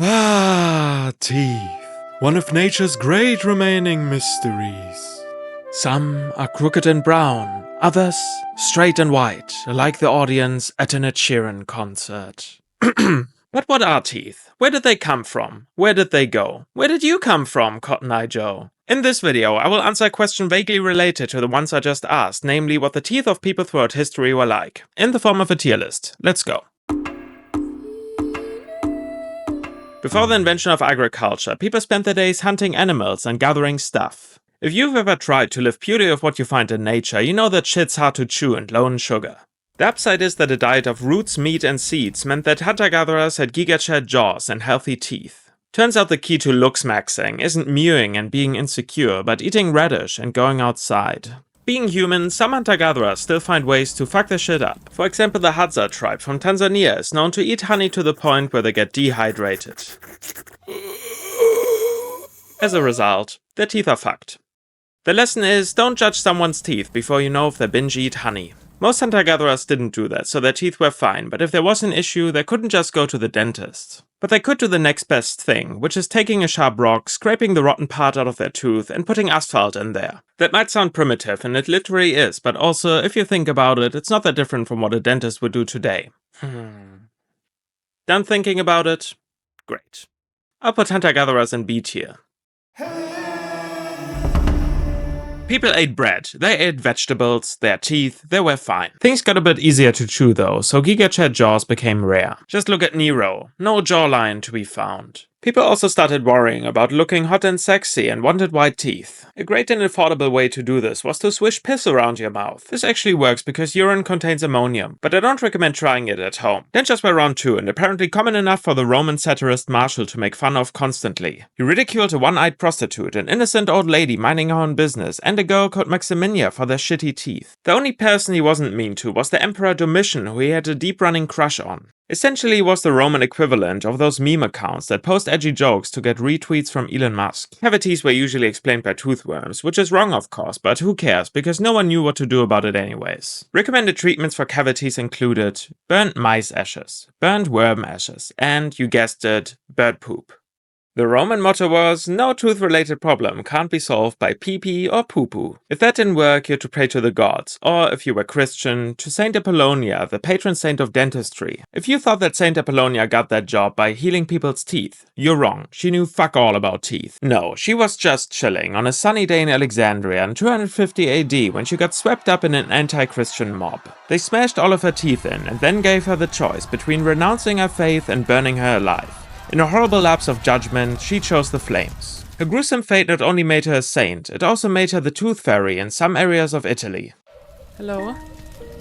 Ah, teeth. One of nature's great remaining mysteries. Some are crooked and brown, others straight and white, like the audience at an Ed Sheeran concert. But what are teeth? Where did they come from? Where did they go? Where did you come from, Cotton Eye Joe? In this video, I will answer a question vaguely related to the ones I just asked, namely what the teeth of people throughout history were like, in the form of a tier list. Let's go. Before the invention of agriculture, people spent their days hunting animals and gathering stuff. If you've ever tried to live purely off what you find in nature, you know that shit's hard to chew and low in sugar. The upside is that a diet of roots, meat and seeds meant that hunter-gatherers had giga-chad jaws and healthy teeth. Turns out the key to looks maxing isn't mewing and being insecure, but eating radish and going outside. Being human, some hunter-gatherers still find ways to fuck their shit up. For example, the Hadza tribe from Tanzania is known to eat honey to the point where they get dehydrated. As a result, their teeth are fucked. The lesson is, don't judge someone's teeth before you know if they binge eat honey. Most hunter-gatherers didn't do that, so their teeth were fine, but if there was an issue, they couldn't just go to the dentist. But they could do the next best thing, which is taking a sharp rock, scraping the rotten part out of their tooth, and putting asphalt in there. That might sound primitive, and it literally is, but also, if you think about it, it's not that different from what a dentist would do today. Done thinking about it? Great. I'll put hunter-gatherers in B tier. People ate bread, they ate vegetables, their teeth, they were fine. Things got a bit easier to chew though, so giga-chad jaws became rare. Just look at Nero, no jawline to be found. People also started worrying about looking hot and sexy and wanted white teeth. A great and affordable way to do this was to swish piss around your mouth. This actually works because urine contains ammonium, but I don't recommend trying it at home. Dentures were around too, and apparently common enough for the Roman satirist Martial to make fun of constantly. He ridiculed a one-eyed prostitute, an innocent old lady minding her own business, and a girl called Maximinia for their shitty teeth. The only person he wasn't mean to was the Emperor Domitian, who he had a deep-running crush on. Essentially, he was the Roman equivalent of those meme accounts that post edgy jokes to get retweets from Elon Musk. Cavities were usually explained by toothworms, which is wrong of course, but who cares, because no one knew what to do about it anyways. Recommended treatments for cavities included burnt mice ashes, burnt worm ashes, and, you guessed it, bird poop. The Roman motto was, no tooth-related problem can't be solved by pee-pee or poo-poo. If that didn't work, you had to pray to the gods, or if you were Christian, to Saint Apollonia, the patron saint of dentistry. If you thought that Saint Apollonia got that job by healing people's teeth, you're wrong. She knew fuck all about teeth. No, she was just chilling on a sunny day in Alexandria in 250 AD when she got swept up in an anti-Christian mob. They smashed all of her teeth in and then gave her the choice between renouncing her faith and burning her alive. In a horrible lapse of judgment, she chose the flames. Her gruesome fate not only made her a saint, it also made her the tooth fairy in some areas of Italy. Hello?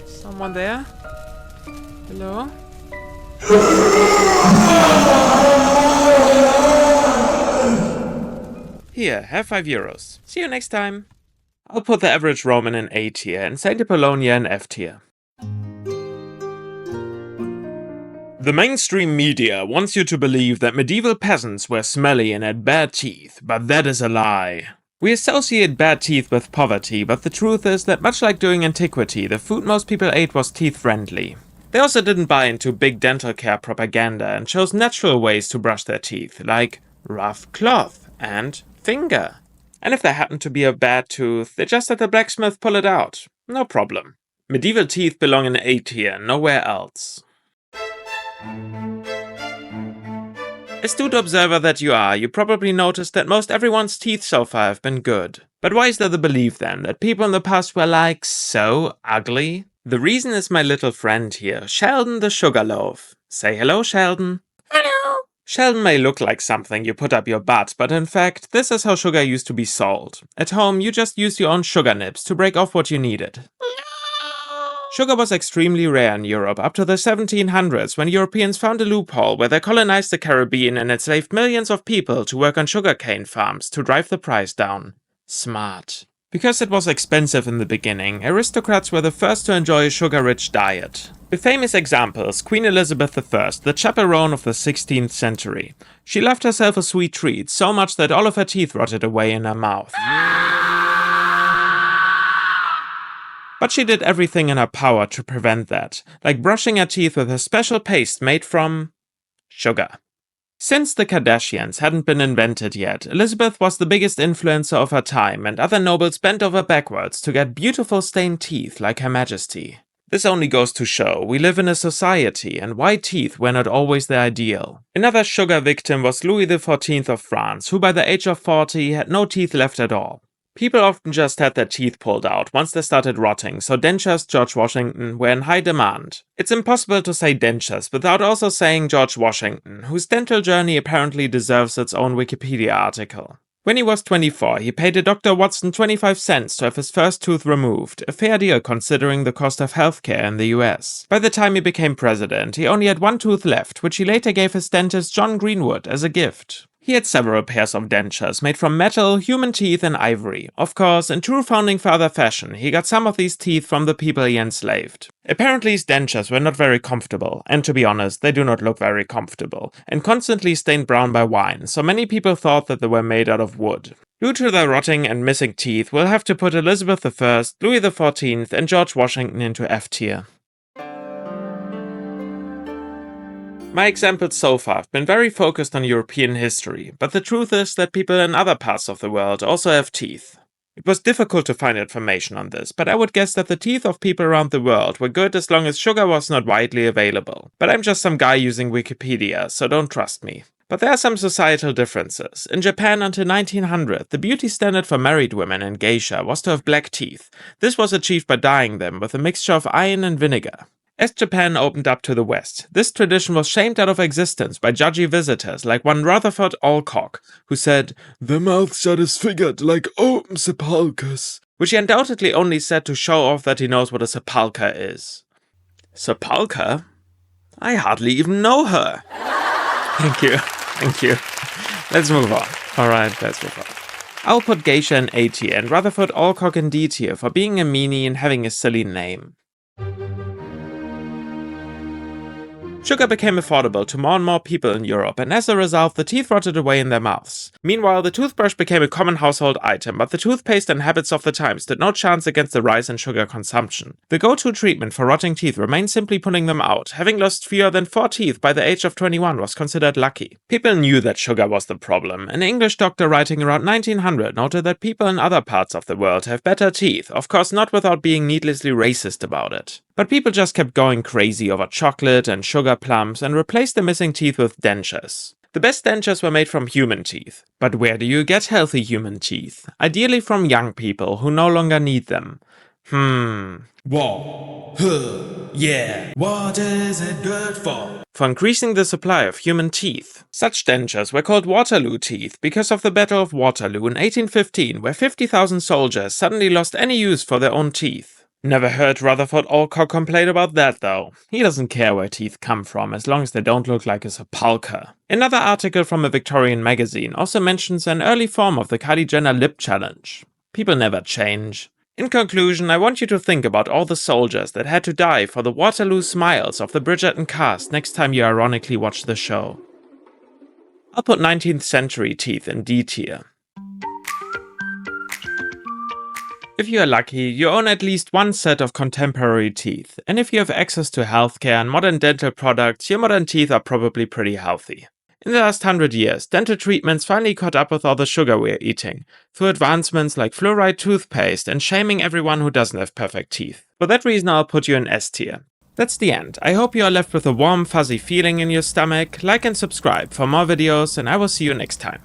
Someone there? Hello? Here, have €5. See you next time. I'll put the average Roman in A tier and Saint Apollonia in F tier. The mainstream media wants you to believe that medieval peasants were smelly and had bad teeth, but that is a lie. We associate bad teeth with poverty, but the truth is that much like during Antiquity, the food most people ate was teeth-friendly. They also didn't buy into big dental care propaganda and chose natural ways to brush their teeth, like rough cloth and finger. And if there happened to be a bad tooth, they just had the blacksmith pull it out. No problem. Medieval teeth belong in A tier, nowhere else. Astute observer that you are, you probably noticed that most everyone's teeth so far have been good. But why is there the belief then that people in the past were like, so ugly? The reason is my little friend here, Sheldon the Sugar Loaf. Say hello, Sheldon. Hello. Sheldon may look like something you put up your butt, but in fact, this is how sugar used to be sold. At home, you just used your own sugar nibs to break off what you needed. Sugar was extremely rare in Europe up to the 1700s when Europeans found a loophole where they colonized the Caribbean and enslaved millions of people to work on sugarcane farms to drive the price down. Smart. Because it was expensive in the beginning, aristocrats were the first to enjoy a sugar-rich diet. A famous example is Queen Elizabeth I, the chaperone of the 16th century. She loved herself a sweet treat, so much that all of her teeth rotted away in her mouth. But she did everything in her power to prevent that, like brushing her teeth with a special paste made from sugar. Since the Kardashians hadn't been invented yet, Elizabeth was the biggest influencer of her time, and other nobles bent over backwards to get beautiful stained teeth like Her Majesty. This only goes to show we live in a society, and white teeth were not always the ideal. Another sugar victim was Louis XIV of France, who by the age of 40 had no teeth left at all. People often just had their teeth pulled out once they started rotting, so dentures George Washington were in high demand. It's impossible to say dentures without also saying George Washington, whose dental journey apparently deserves its own Wikipedia article. When he was 24, he paid a Dr. Watson 25 cents to have his first tooth removed, a fair deal considering the cost of healthcare in the US. By the time he became president, he only had one tooth left, which he later gave his dentist John Greenwood as a gift. He had several pairs of dentures made from metal, human teeth, and ivory. Of course, in true founding father fashion, he got some of these teeth from the people he enslaved. Apparently his dentures were not very comfortable, and to be honest, they do not look very comfortable, and constantly stained brown by wine, so many people thought that they were made out of wood. Due to their rotting and missing teeth, we'll have to put Elizabeth I, Louis XIV, and George Washington into F tier. My examples so far have been very focused on European history, but the truth is that people in other parts of the world also have teeth. It was difficult to find information on this, but I would guess that the teeth of people around the world were good as long as sugar was not widely available. But I'm just some guy using Wikipedia, so don't trust me. But there are some societal differences. In Japan until 1900, the beauty standard for married women in geisha was to have black teeth. This was achieved by dyeing them with a mixture of iron and vinegar. As Japan opened up to the West, this tradition was shamed out of existence by judgy visitors like one Rutherford Alcock, who said, "The mouths are disfigured like open sepulchres," which he undoubtedly only said to show off that he knows what a sepulchre is. Sepulchre? I hardly even know her. Thank you. Let's move on. Alright, let's move on. I'll put Geisha in A tier and Rutherford Alcock in D tier for being a meanie and having a silly name. Sugar became affordable to more and more people in Europe, and as a result, the teeth rotted away in their mouths. Meanwhile, the toothbrush became a common household item, but the toothpaste and habits of the times stood no chance against the rise in sugar consumption. The go-to treatment for rotting teeth remained simply pulling them out. Having lost fewer than 4 teeth by the age of 21 was considered lucky. People knew that sugar was the problem. An English doctor writing around 1900 noted that people in other parts of the world have better teeth, of course not without being needlessly racist about it. But people just kept going crazy over chocolate and sugar plums and replaced the missing teeth with dentures. The best dentures were made from human teeth. But where do you get healthy human teeth? Ideally from young people who no longer need them. Whoa. Yeah. What is it good for? For increasing the supply of human teeth. Such dentures were called Waterloo teeth because of the Battle of Waterloo in 1815, where 50,000 soldiers suddenly lost any use for their own teeth. Never heard Rutherford Alcock complain about that though. He doesn't care where teeth come from as long as they don't look like a sepulchre. Another article from a Victorian magazine also mentions an early form of the Kylie Jenner lip challenge. People never change. In conclusion, I want you to think about all the soldiers that had to die for the Waterloo smiles of the Bridgerton cast next time you ironically watch the show. I'll put 19th century teeth in D tier. If you are lucky, you own at least one set of contemporary teeth, and if you have access to healthcare and modern dental products, your modern teeth are probably pretty healthy. In the last 100 years, dental treatments finally caught up with all the sugar we're eating, through advancements like fluoride toothpaste and shaming everyone who doesn't have perfect teeth. For that reason, I'll put you in S tier. That's the end. I hope you are left with a warm, fuzzy feeling in your stomach. Like and subscribe for more videos, and I will see you next time.